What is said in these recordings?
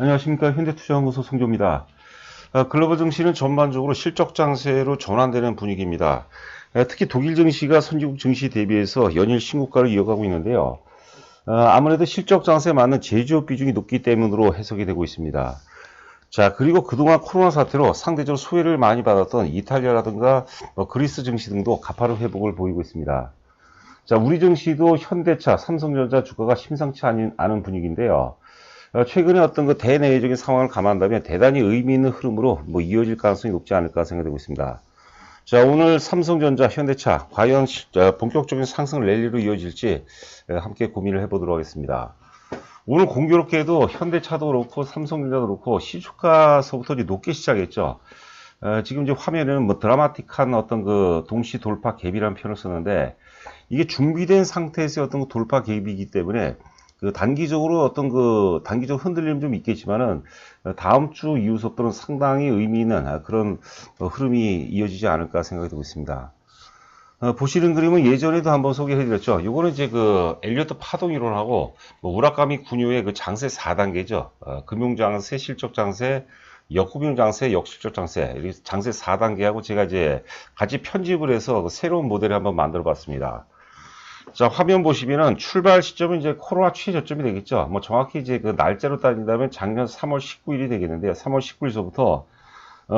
안녕하십니까. 현대투자연구소 송조입니다. 글로벌 증시는 전반적으로 실적 장세로 전환되는 분위기입니다. 특히 독일 증시가 선진국 증시 대비해서 연일 신고가를 이어가고 있는데요. 아무래도 실적 장세에 맞는 제조업 비중이 높기 때문으로 해석이 되고 있습니다. 자, 그리고 그동안 코로나 사태로 상대적으로 소외를 많이 받았던 이탈리아라든가 그리스 증시 등도 가파른 회복을 보이고 있습니다. 자, 우리 증시도 현대차, 삼성전자 주가가 심상치 않은 분위기인데요. 최근에 어떤 그 대내외적인 상황을 감안한다면 대단히 의미 있는 흐름으로 이어질 가능성이 높지 않을까 생각되고 있습니다. 자, 오늘 삼성전자, 현대차 과연 본격적인 상승 랠리로 이어질지 함께 고민을 해보도록 하겠습니다. 오늘 공교롭게도 현대차도 그렇고 삼성전자도 그렇고 시초가서부터 높게 시작했죠. 지금 이제 화면에는 드라마틱한 어떤 그 동시 돌파 갭이라는 표현을 썼는데 이게 준비된 상태에서 어떤 돌파 갭이기 때문에 그 단기적으로 단기적 흔들림 좀 있겠지만은 다음 주 이후부터는 상당히 의미 있는 그런 흐름이 이어지지 않을까 생각이 들고 있습니다. 보시는 그림은 예전에도 한번 소개해드렸죠. 이거는 이제 그 엘리어트 파동 이론하고 우라카미 군요의 그 장세 4단계죠. 금융장세, 실적장세, 역금융장세, 역실적 장세, 이렇게 장세 4단계하고 제가 이제 같이 편집을 해서 새로운 모델을 한번 만들어 봤습니다. 자, 화면 보시면은 출발 시점은 이제 코로나 최저점이 되겠죠. 정확히 이제 그 날짜로 따진다면 작년 3월 19일이 되겠는데요. 3월 19일서부터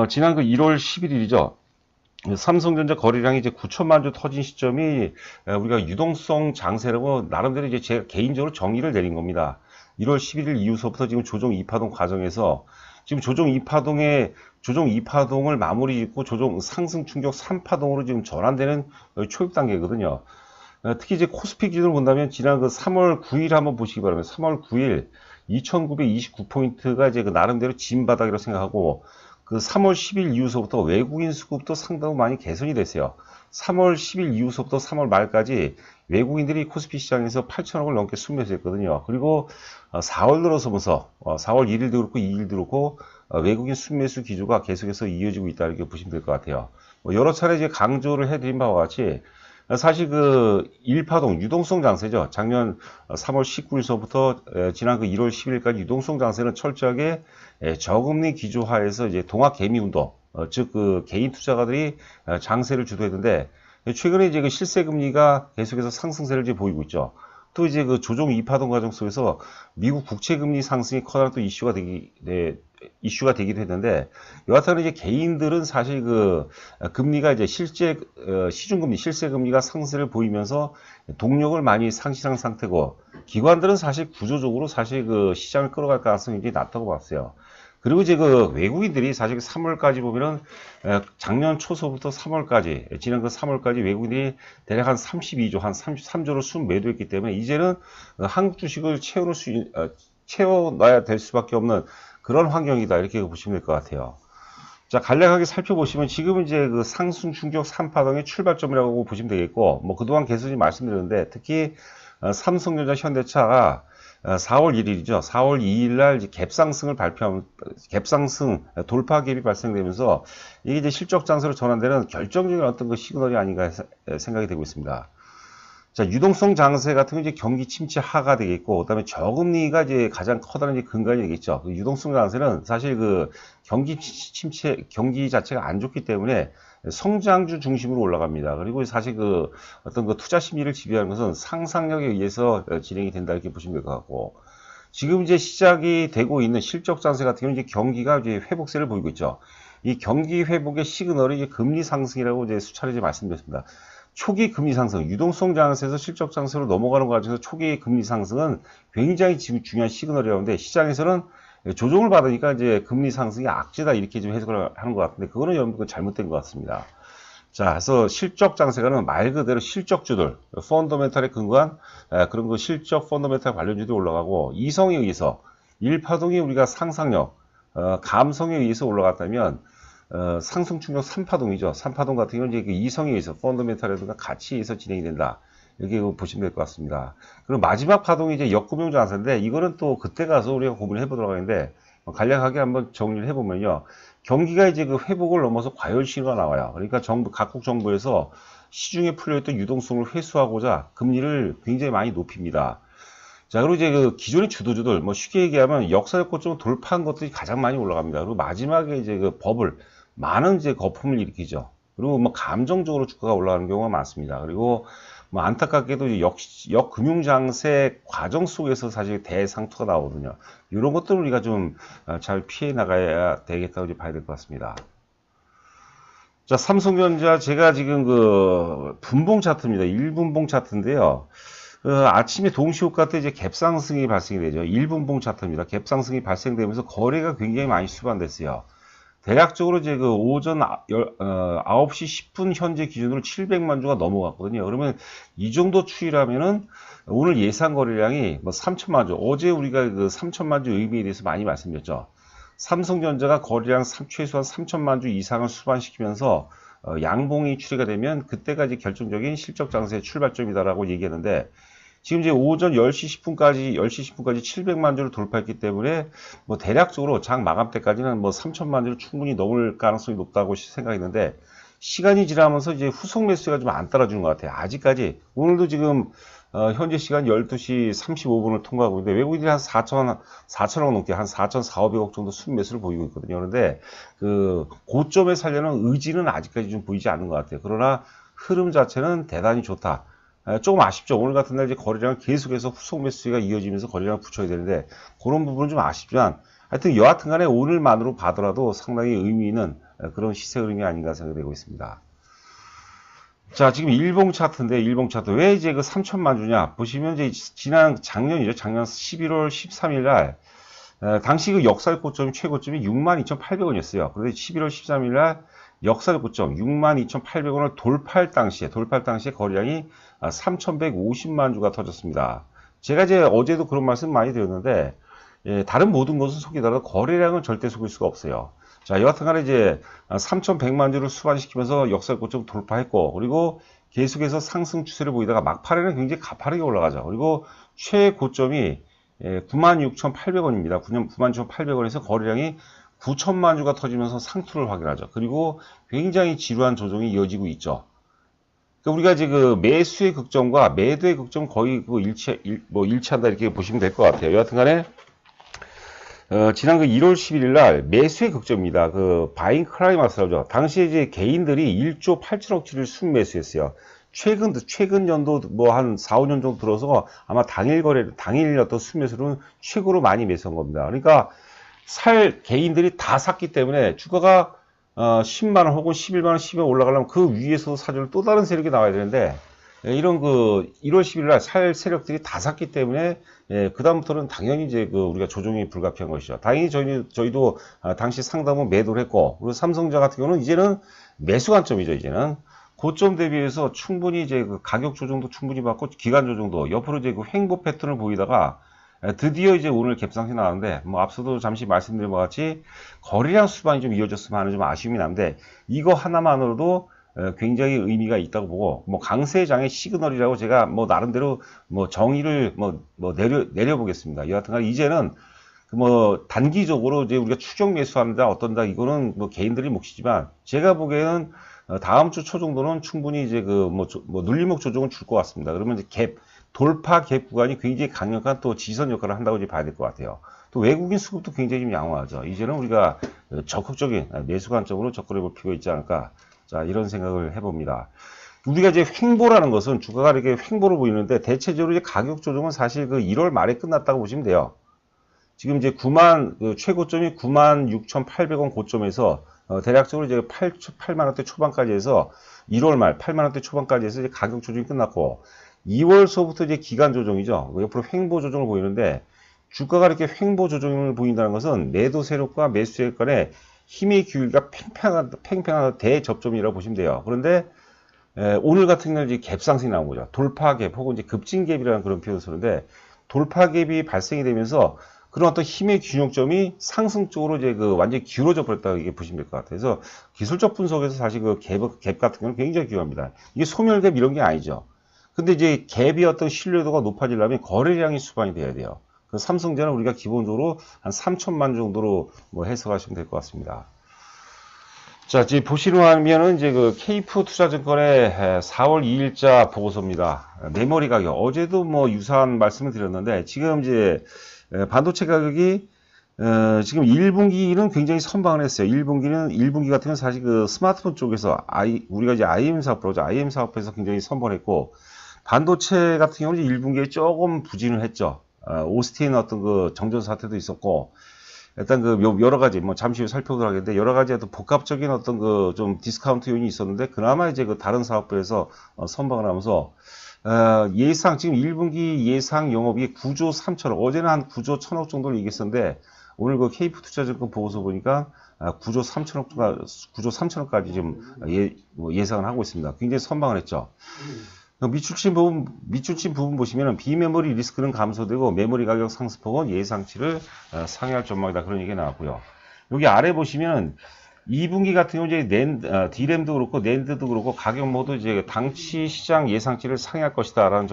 지난 그 1월 11일이죠. 삼성전자 거래량이 이제 9천만 주 터진 시점이 우리가 유동성 장세라고 나름대로 이제 제가 개인적으로 정의를 내린 겁니다. 1월 11일 이후서부터 지금 조정 2파동 과정에서 지금 조정 2파동을 마무리 짓고 조정 상승 충격 3파동으로 지금 전환되는 초입 단계거든요. 특히 이제 코스피 기준으로 본다면 지난 그 3월 9일 한번 보시기 바랍니다. 3월 9일 2929포인트가 이제 그 나름대로 진 바닥이라고 생각하고 그 3월 10일 이후서부터 외국인 수급도 상당히 많이 개선이 됐어요. 3월 10일 이후서부터 3월 말까지 외국인들이 코스피 시장에서 8천억을 넘게 순매수했거든요. 그리고 4월 들어서면서 4월 1일도 그렇고 2일도 그렇고 외국인 순매수 기조가 계속해서 이어지고 있다 이렇게 보시면 될 것 같아요. 여러 차례 이제 강조를 해드린 바와 같이 사실 그 1파동 유동성 장세죠. 작년 3월 19일서부터 지난 그 1월 10일까지 유동성 장세는 철저하게 저금리 기조하에서 이제 동학 개미 운동, 즉 그 개인 투자가들이 장세를 주도했는데 최근에 이제 그 실세 금리가 계속해서 상승세를 이제 보이고 있죠. 또 이제 그 조정 2파동 과정 속에서 미국 국채 금리 상승이 커다란 또 이슈가 되기도 했는데 여하튼 이제 개인들은 사실 그 금리가 이제 실제 시중금리 실세금리가 상승을 보이면서 동력을 많이 상실한 상태고 기관들은 사실 구조적으로 사실 그 시장을 끌어갈 가능성이 이제 낮다고 봤어요. 그리고 이제 그 외국인들이 사실 3월까지 보면은 작년 초서부터 3월까지 지난 그 3월까지 외국인들이 대략 한 32조 한 33조를 순매도했기 때문에 이제는 한국 주식을 채워놔야 될 수밖에 없는 그런 환경이다 이렇게 보시면 될 것 같아요. 자, 간략하게 살펴보시면 지금은 이제 그 상승 충격 3파동의 출발점이라고 보시면 되겠고 그동안 계속 말씀드렸는데 특히 삼성전자 현대차가 4월 1일이죠. 4월 2일 날 갭상승을 발표하면 갭상승 돌파 갭이 발생되면서 이게 이제 실적 장세로 전환되는 결정적인 어떤 그 시그널이 아닌가 생각이 되고 있습니다. 자, 유동성 장세 같은 건 이제 경기 침체 하가 되겠고, 그다음에 저금리가 이제 가장 커다란 이제 근간이 되겠죠. 유동성 장세는 사실 그 경기 자체가 안 좋기 때문에 성장주 중심으로 올라갑니다. 그리고 사실 그 어떤 그 투자 심리를 지배하는 것은 상상력에 의해서 진행이 된다 이렇게 보시면 될 것 같고, 지금 이제 시작이 되고 있는 실적 장세 같은 경우는 이제 경기가 이제 회복세를 보이고 있죠. 이 경기 회복의 시그널이 이제 금리 상승이라고 이제 수차례 말씀드렸습니다. 초기 금리 상승, 유동성 장세에서 실적 장세로 넘어가는 과정에서 초기 금리 상승은 굉장히 지금 중요한 시그널이라는데 시장에서는 조정을 받으니까 이제 금리 상승이 악재다 이렇게 좀 해석을 하는 것 같은데 그거는 여러분 잘못된 것 같습니다. 자, 그래서 실적 장세가는 말 그대로 실적주들, 펀더멘탈에 근거한 그런 그 실적 펀더멘탈 관련주들이 올라가고 이성에 의해서 1파동이 우리가 상상력, 감성에 의해서 올라갔다면 상승 충격 3파동이죠. 3파동 같은 경우는 이제 그 이성에 의해서 펀더멘탈이라든가 가치에 의해서 진행이 된다. 이렇게 보시면 될 것 같습니다. 그리고 마지막 파동이 이제 역금융 장세인데 이거는 또 그때 가서 우리가 고민을 해보도록 하는데 간략하게 한번 정리를 해보면요. 경기가 이제 그 회복을 넘어서 과열 신호가 나와요. 그러니까 각국 정부에서 시중에 풀려있던 유동성을 회수하고자 금리를 굉장히 많이 높입니다. 자, 그리고 이제 그 기존의 주도주들, 뭐 쉽게 얘기하면 역사적 고점을 돌파한 것들이 가장 많이 올라갑니다. 그리고 마지막에 이제 그 버블, 많은 이제 거품을 일으키죠. 그리고 뭐 감정적으로 주가가 올라가는 경우가 많습니다. 그리고 뭐 안타깝게도 역금융장세 과정 속에서 사실 대상투가 나오거든요. 이런 것들을 우리가 좀 잘 피해 나가야 되겠다고 이제 봐야 될 것 같습니다. 자, 삼성전자 제가 지금 그 분봉 차트입니다. 1분봉 차트인데요. 아침에 동시효과 때 이제 갭상승이 발생이 되죠. 1분봉 차트입니다. 갭상승이 발생되면서 거래가 굉장히 많이 수반됐어요. 대략적으로 이제 그 오전 9시 10분 현재 기준으로 700만 주가 넘어갔거든요. 그러면 이 정도 추이라면은 오늘 예상 거래량이 뭐 3천만 주. 어제 우리가 그 3천만 주 의미에 대해서 많이 말씀드렸죠. 삼성전자가 거래량 최소한 3천만 주 이상을 수반시키면서 양봉이 출시가 되면 그때가 이제 결정적인 실적 장세의 출발점이다라고 얘기했는데 지금 이제 오전 10시 10분까지 700만 주를 돌파했기 때문에 뭐 대략적으로 장 마감 때까지는 뭐 3천만 주를 충분히 넘을 가능성이 높다고 생각했는데 시간이 지나면서 이제 후속 매수가 좀 안 따라주는 것 같아요. 아직까지 오늘도 지금 현재 시간 12시 35분을 통과하고 있는데 외국인들이 한 4천억 넘게 한 4,400억 정도 순매수를 보이고 있거든요. 그런데 그 고점에 살려는 의지는 아직까지 좀 보이지 않는 것 같아요. 그러나 흐름 자체는 대단히 좋다. 조금 아쉽죠. 오늘 같은 날 이제 거래량을 계속해서 후속 매수가 이어지면서 거래량을 붙여야 되는데 그런 부분은 좀 아쉽지만 하여튼 여하튼 간에 오늘만으로 봐더라도 상당히 의미 있는 그런 시세 흐름이 아닌가 생각되고 있습니다. 자, 지금 일봉 차트인데, 일봉 차트. 왜 이제 그 3천만 주냐? 보시면 이제 작년이죠. 작년 11월 13일 날, 당시 그 역사적 고점이 최고점이 62,800원이었어요. 그런데 11월 13일 날 역사적 고점 62,800원을 돌파할 당시에 거래량이 3,150만 주가 터졌습니다. 제가 이제 어제도 그런 말씀 많이 드렸는데, 다른 모든 것은 속이더라도 거래량은 절대 속일 수가 없어요. 자, 여하튼 간에 이제 3,100만 주를 수반시키면서 역사적 고점 돌파했고, 그리고 계속해서 상승 추세를 보이다가 막판에는 굉장히 가파르게 올라가죠. 그리고 최고점이 96,800원입니다. 96,800원에서 거래량이 9천만 주가 터지면서 상투를 확인하죠. 그리고 굉장히 지루한 조정이 이어지고 있죠. 그러니까 우리가 이제 그 매수의 극점과 매도의 극점 거의 그 일치한다 이렇게 보시면 될 것 같아요. 여하튼 간에 지난 그 1월 11일 날 매수의 극점입니다. 그 바잉 클라이막스라죠. 당시에 이제 개인들이 1조 8천억치를 순매수했어요. 최근 연도 뭐 한 4, 5년 정도 들어서 아마 당일 어떤 순매수는 최고로 많이 매수한 겁니다. 그러니까 개인들이 다 샀기 때문에 주가가 10만원 혹은 11만원, 12만원 올라가려면 그 위에서 사줄 또 다른 세력이 나와야 되는데 이런 그 1월 10일 날 살 세력들이 다 샀기 때문에 그다음부터는 당연히 이제 그 우리가 조정이 불가피한 것이죠. 다행히 저희도 당시 상담은 매도를 했고, 그리고 삼성전자 같은 경우는 이제는 매수 관점이죠. 이제는 고점 대비해서 충분히 이제 그 가격 조정도 충분히 받고 기간 조정도 옆으로 이제 그 횡보 패턴을 보이다가 드디어 이제 오늘 갭상승이 나왔는데 뭐 앞서도 잠시 말씀드린 것 같이 거래량 수반이 좀 이어졌으면 하는 좀 아쉬움이 나는데 이거 하나만으로도 굉장히 의미가 있다고 보고, 뭐 강세장의 시그널이라고 제가 뭐 나름대로 뭐 정의를 내려보겠습니다. 여하튼 이제는 뭐 단기적으로 이제 우리가 추격 매수한다 어떤다 이거는 뭐 개인들이 몫이지만 제가 보기에는 다음 주 초 정도는 충분히 이제 그 눌림목 조정을 줄 것 같습니다. 그러면 이제 돌파 갭 구간이 굉장히 강력한 또 지선 역할을 한다고 이제 봐야 될 것 같아요. 또 외국인 수급도 굉장히 좀 양호하죠. 이제는 우리가 적극적인 매수 관점으로 접근해 볼 필요가 있지 않을까. 자, 이런 생각을 해봅니다. 우리가 이제 횡보라는 것은 주가가 이렇게 횡보로 보이는데 대체적으로 이제 가격 조정은 사실 그 1월 말에 끝났다고 보시면 돼요. 지금 이제 최고점이 96,800원 고점에서 대략적으로 이제 8만원대 초반까지 해서 1월 말 8만원대 초반까지 해서 이제 가격 조정이 끝났고 2월서부터 이제 기간 조정이죠. 옆으로 횡보 조정을 보이는데 주가가 이렇게 횡보 조정을 보인다는 것은 매도 세력과 매수 세력 간의 힘의 기울기가 팽팽한 대접점이라고 보시면 돼요. 그런데 오늘 같은 날 이제 갭상승이 나온 거죠. 돌파 갭 혹은 이제 급진 갭이라는 그런 표현을 쓰는데 돌파 갭이 발생이 되면서 그런 어떤 힘의 균형점이 상승 쪽으로 이제 그 완전히 기울어져 버렸다고 이게 보시면 될 것 같아요. 그래서 기술적 분석에서 사실 그 갭 같은 경우는 굉장히 중요합니다. 이게 소멸갭 이런 게 아니죠. 근데 이제 갭이 어떤 신뢰도가 높아지려면 거래량이 수반이 돼야 돼요. 삼성전자는 우리가 기본적으로 한 3천만 정도로 뭐 해석하시면 될 것 같습니다. 자, 지금 보시는 화면은 이제 그 케이프 투자증권의 4월 2일자 보고서입니다. 메모리 가격. 어제도 뭐 유사한 말씀을 드렸는데, 지금 이제 반도체 가격이 지금 1분기는 굉장히 선방을 했어요. 1분기 같은 경우는 사실 그 스마트폰 쪽에서 우리가 이제 IM 사업으로 하죠. IM 사업에서 굉장히 선방을 했고, 반도체 같은 경우는 1분기에 조금 부진을 했죠. 오스틴 어떤 그 정전 사태도 있었고, 일단 그 여러 가지 뭐 잠시 후 살펴보도록 하겠는데, 여러 가지 어떤 복합적인 어떤 그 좀 디스카운트 요인이 있었는데, 그나마 이제 그 다른 사업부에서 선방을 하면서 예상 지금 1분기 예상 영업이익 9조 3천억, 어제는 한 9조 1천억 정도를 얘기했었는데, 오늘 그 케이프 투자증권 보고서 보니까 9조 3천억까지 좀 예상을 하고 있습니다. 굉장히 선방을 했죠. 밑줄친 부분 보시면은 비메모리 리스크는 감소되고 메모리 가격 상승폭은 예상치를 상회할 전망이다. 그런 얘기가 나왔고요. 여기 아래 보시면 2분기 같은 경우 이제 D램도 그렇고 낸드도 그렇고 가격 모두 이제 당치 시장 예상치를 상회할 것이다라는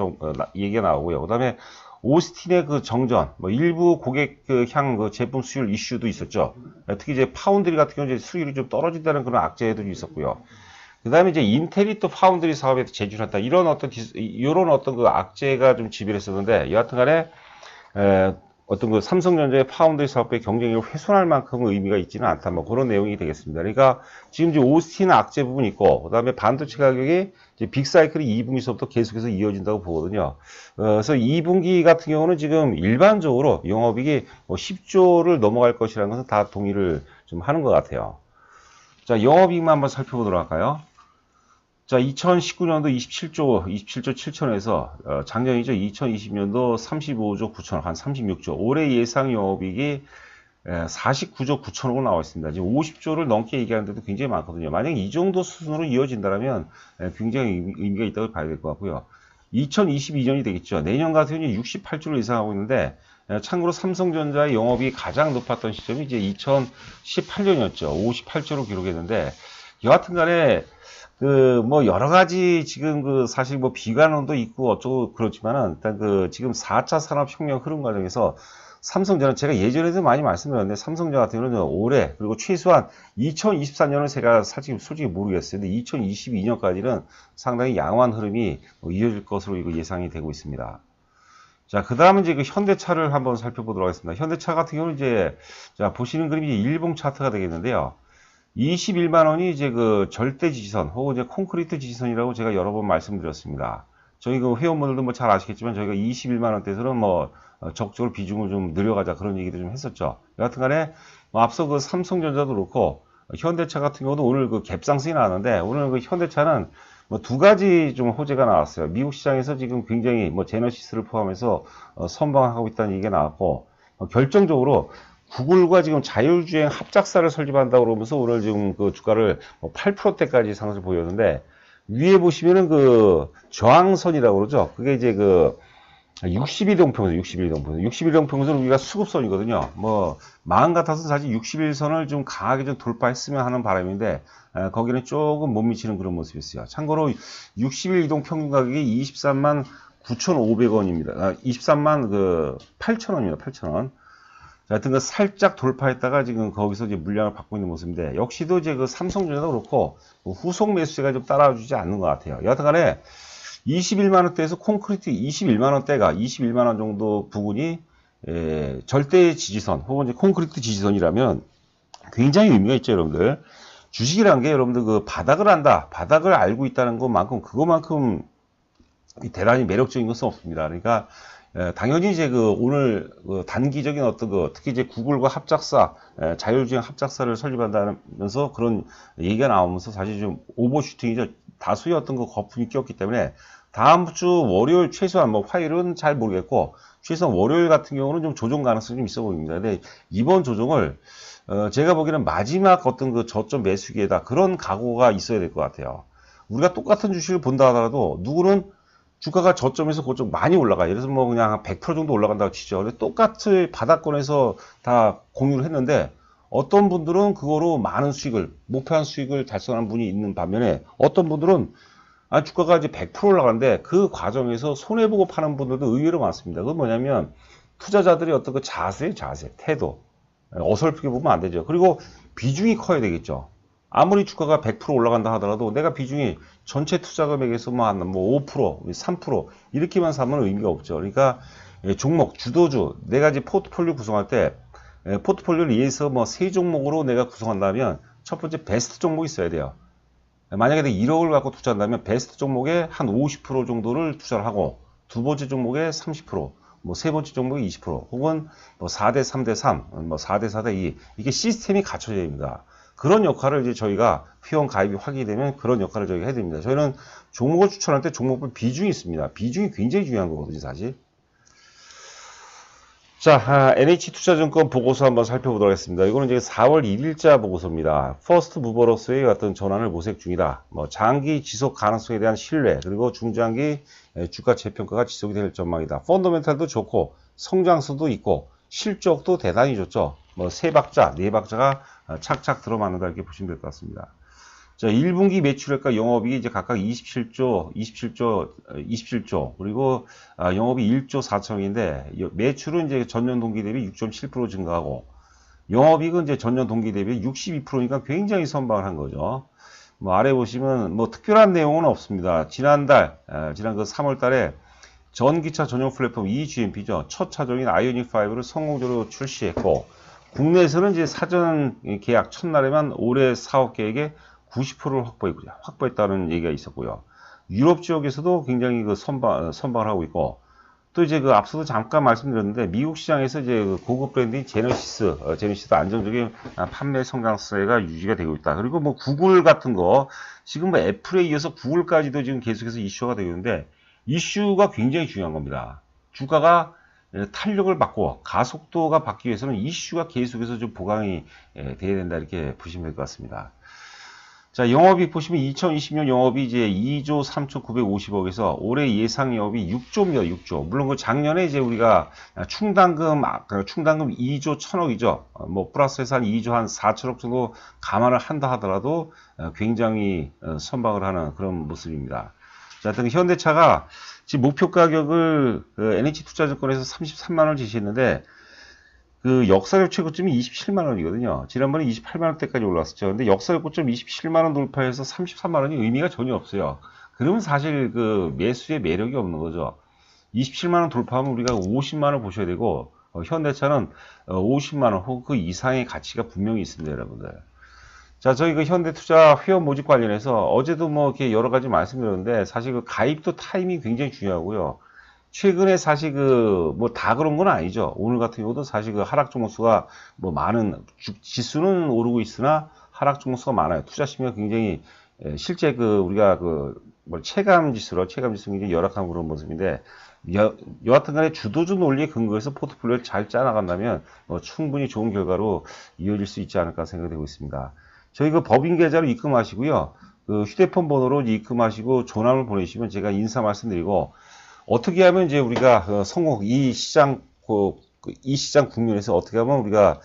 얘기가 나오고요. 그다음에 오스틴의 그 정전, 뭐 일부 고객 향 제품 수율 이슈도 있었죠. 특히 이제 파운드리 같은 경우 이제 수율이 좀 떨어진다는 그런 악재도 있었고요. 그 다음에 이제 인텔이 또 파운드리 사업에 제주했다. 이런 어떤 그 악재가 좀 지배했었는데, 여하튼 간에, 어떤 그 삼성전자의 파운드리 사업의 경쟁력을 훼손할 만큼 의미가 있지는 않다. 뭐 그런 내용이 되겠습니다. 그러니까 지금 이제 오스틴 악재 부분이 있고, 그 다음에 반도체 가격이 이제 빅사이클이 2분기서부터 계속해서 이어진다고 보거든요. 그래서 2분기 같은 경우는 지금 일반적으로 영업이익이 뭐 10조를 넘어갈 것이라는 것은 다 동의를 좀 하는 것 같아요. 자, 영업이익만 한번 살펴보도록 할까요? 자, 2019년도 27조 7천에서 작년이죠. 2020년도 35조 9천억, 한 36조. 올해 예상 영업이익이 49조 9천억으로 나와 있습니다. 지금 50조를 넘게 얘기하는데도 굉장히 많거든요. 만약 이 정도 수준으로 이어진다면 굉장히 의미가 있다고 봐야 될 것 같고요. 2022년이 되겠죠. 내년 같은 경우는 68조를 예상하고 있는데, 참고로 삼성전자의 영업이 가장 높았던 시점이 이제 2018년이었죠. 58조로 기록했는데, 여하튼 간에 뭐 여러 가지 지금 사실 뭐 비관론도 있고 어쩌고 그렇지만은 일단 지금 4차 산업혁명 흐름 과정에서 삼성전자 제가 예전에도 많이 말씀드렸는데, 삼성전자 같은 경우는 올해 그리고 최소한 2024년은 제가 사실 솔직히 모르겠어요. 근데 2022년까지는 상당히 양호한 흐름이 이어질 것으로 이거 예상이 되고 있습니다. 자, 그 다음은 이제 그 현대차를 한번 살펴보도록 하겠습니다. 현대차 같은 경우는 이제, 자, 보시는 그림이 이제 일봉 차트가 되겠는데요. 21만 원이 이제 그 절대 지지선 혹은 이제 콘크리트 지지선이라고 제가 여러 번 말씀드렸습니다. 저희 그 회원분들도 뭐 잘 아시겠지만 저희가 21만 원대에서는 뭐 적극적으로 비중을 좀 늘려가자 그런 얘기도 좀 했었죠. 여하튼 간에 뭐 앞서 그 삼성전자도 그렇고 현대차 같은 경우도 오늘 그 갭상승이 나왔는데, 오늘 그 현대차는 뭐 두 가지 좀 호재가 나왔어요. 미국 시장에서 지금 굉장히 뭐 제너시스를 포함해서 선방하고 있다는 얘기가 나왔고, 결정적으로 구글과 지금 자율주행 합작사를 설립한다고 그러면서 오늘 지금 그 주가를 8%대까지 상승을 보였는데, 위에 보시면은 그 저항선이라고 그러죠. 그게 이제 그 61동평선, 61동평선 우리가 수급선이거든요. 뭐 마음 같아서 사실 61선을 좀 강하게 좀 돌파했으면 하는 바람인데, 거기는 조금 못 미치는 그런 모습이었어요. 참고로 60일 이동 평균 가격이 23만 9,500원입니다. 23만 8,000원입니다. 8,000원. 하여튼 살짝 돌파했다가 지금 거기서 이제 물량을 받고 있는 모습인데, 역시도 이제 그 삼성전자도 그렇고 후속 매수세가 좀 따라주지 않는 것 같아요. 여하튼 간에 21만 원대에서 콘크리트 21만 원대가 21만 원 정도 부분이 절대 지지선 혹은 이제 콘크리트 지지선이라면 굉장히 의미가 있죠, 여러분들. 주식이라는 게 여러분들 그 바닥을 안다, 바닥을 알고 있다는 것만큼 그것만큼 대단히 매력적인 것은 없습니다. 그러니까 당연히 이제 오늘 단기적인 어떤 특히 이제 구글과 합작사, 자율주행 합작사를 설립한다면서 그런 얘기가 나오면서 사실 좀 오버슈팅이죠. 다수의 어떤 거품이 끼었기 때문에 다음 주 월요일 최소한 뭐 화요일은 잘 모르겠고 최소한 월요일 같은 경우는 좀 조정 가능성이 좀 있어 보입니다. 근데 이번 조정을 제가 보기에는 마지막 어떤 그 저점 매수기에다 그런 각오가 있어야 될 것 같아요. 우리가 똑같은 주식을 본다 하더라도 누구는 주가가 저점에서 고점 많이 올라가요. 그래서 뭐 그냥 한 100% 정도 올라간다고 치죠. 근데 똑같이 바닥권에서 다 공유를 했는데 어떤 분들은 그거로 많은 수익을, 목표한 수익을 달성하는 분이 있는 반면에 어떤 분들은 주가가 이제 100% 올라가는데 그 과정에서 손해보고 파는 분들도 의외로 많습니다. 그건 뭐냐면 투자자들이 어떤 자세, 태도. 어설프게 보면 안 되죠. 그리고 비중이 커야 되겠죠. 아무리 주가가 100% 올라간다 하더라도 내가 비중이 전체 투자 금액에서 뭐 5%, 3% 이렇게만 사면 의미가 없죠. 그러니까 종목, 주도주, 내가 이제 포트폴리오 구성할 때 포트폴리오를 위해서 뭐 세 종목으로 내가 구성한다면 첫 번째 베스트 종목이 있어야 돼요. 만약에 내가 1억을 갖고 투자한다면 베스트 종목에 한 50% 정도를 투자를 하고 두 번째 종목에 30%, 뭐 세 번째 종목에 20%, 혹은 뭐 4대 3대 3, 뭐 4대 4대 2 이게 시스템이 갖춰져야 됩니다. 그런 역할을 이제 저희가 회원 가입이 확인이 되면 그런 역할을 저희가 해야 됩니다. 저희는 종목을 추천할 때 종목별 비중이 있습니다. 비중이 굉장히 중요한 거거든요, 사실. 자, NH투자증권 보고서 한번 살펴보도록 하겠습니다. 이거는 이제 4월 1일자 보고서입니다. 퍼스트 무버로서의 어떤 전환을 모색 중이다. 뭐 장기 지속 가능성에 대한 신뢰, 그리고 중장기 주가 재평가가 지속이 될 전망이다. 펀더멘탈도 좋고 성장성도 있고 실적도 대단히 좋죠. 뭐 세 박자, 네 박자가 착착 들어맞는다 이렇게 보시면 될 것 같습니다. 자, 1분기 매출액과 영업이익이 이제 각각 27조, 그리고 영업이 1조 4천억인데 매출은 이제 전년 동기 대비 6.7% 증가하고 영업이익은 이제 전년 동기 대비 62%니까 굉장히 선방을 한 거죠. 뭐 아래 보시면 뭐 특별한 내용은 없습니다. 지난 그 3월 달에 전기차 전용 플랫폼 eGMP죠. 첫 차종인 아이오닉5를 성공적으로 출시했고 국내에서는 이제 사전 계약 첫날에만 올해 사업 계획의 90%를 확보했다는 얘기가 있었고요. 유럽 지역에서도 굉장히 그 선방을 하고 있고, 또 이제 그 앞서도 잠깐 말씀드렸는데, 미국 시장에서 이제 그 고급 브랜드인 제네시스도 안정적인 판매 성장세가 유지가 되고 있다. 그리고 뭐 구글 같은 거, 지금 뭐 애플에 이어서 구글까지도 지금 계속해서 이슈가 되고 있는데, 이슈가 굉장히 중요한 겁니다. 주가가 탄력을 받고 가속도가 받기 위해서는 이슈가 계속해서 좀 보강이 돼야 된다 이렇게 보시면 될 것 같습니다. 자, 영업이익 보시면 2020년 영업이 이제 2조 3,950억에서 올해 예상 영업이 6조입니다. 6조. 물론 그 작년에 이제 우리가 충당금 2조 1,000억이죠. 뭐 플러스해서 한 2조 한 4천억 정도 감안을 한다 하더라도 굉장히 선방을 하는 그런 모습입니다. 자, 현대차가 지금 목표 가격을 NH투자증권에서 33만 원을 제시했는데 그 역사적 최고점이 27만 원이거든요. 지난번에 28만 원대까지 올랐었죠. 근데 역사적 고점 27만 원 돌파해서 33만 원이 의미가 전혀 없어요. 그러면 사실 그 매수의 매력이 없는 거죠. 27만 원 돌파하면 우리가 50만 원 보셔야 되고 현대차는 50만 원 혹은 그 이상의 가치가 분명히 있습니다, 여러분들. 자, 저희 그 현대투자 회원 모집 관련해서 어제도 뭐 이렇게 여러 가지 말씀드렸는데 사실 그 가입도 타이밍이 굉장히 중요하고요. 최근에 사실 그 뭐 다 그런 건 아니죠. 오늘 같은 경우도 사실 그 하락 종목수가 뭐 많은 지수는 오르고 있으나 하락 종목수가 많아요. 투자 심리가 굉장히 실제 그 우리가 그 뭐 체감 지수가 굉장히 열악한 그런 모습인데 여하튼간에 주도주 논리에 근거해서 포트폴리오를 잘 짜나간다면 충분히 좋은 결과로 이어질 수 있지 않을까 생각되고 있습니다. 저희 그 법인 계좌로 입금하시고요. 그 휴대폰 번호로 입금하시고 전화를 보내시면 제가 인사 말씀드리고 어떻게 하면 이제 우리가 성공 이 시장 국면에서 어떻게 하면 우리가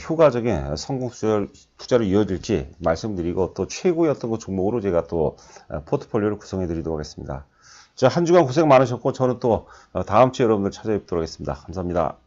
효과적인 성공 투자로 이어질지 말씀드리고 또 최고의 어떤 그 종목으로 제가 또 포트폴리오를 구성해 드리도록 하겠습니다. 자, 한 주간 고생 많으셨고 저는 또 다음 주에 여러분들 찾아뵙도록 하겠습니다. 감사합니다.